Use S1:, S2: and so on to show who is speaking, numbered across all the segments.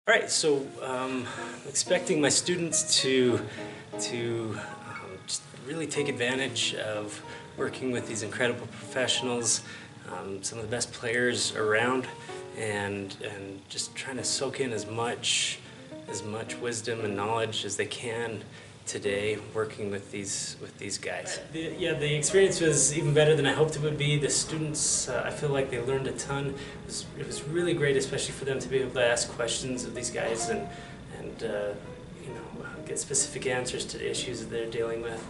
S1: All right, so I'm expecting my students to just really take advantage of working with these incredible professionals, some of the best players around, and just trying to soak in as much wisdom and knowledge as they can today working with these guys. The experience was even better than I hoped it would be. The students, I feel like they learned a ton. It was really great, especially for them to be able to ask questions of these guys and get specific answers to the issues that they're dealing with.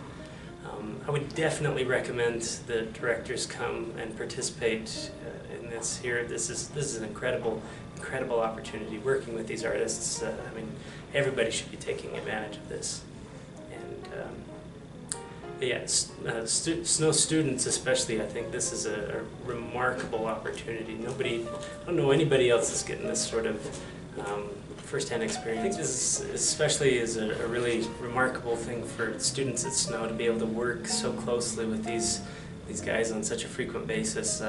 S1: I would definitely recommend the directors come and participate in this here. This is an incredible opportunity working with these artists. I mean, everybody should be taking advantage of this. Snow students especially, I think this is a remarkable opportunity. I don't know anybody else that's getting this sort of first-hand experience. I think this especially is a really remarkable thing for students at Snow to be able to work so closely with these guys on such a frequent basis.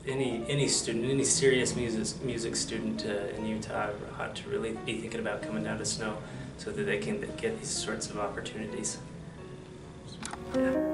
S1: Any student, any serious music student in Utah ought to really be thinking about coming down to Snow so that they can get these sorts of opportunities. Yeah.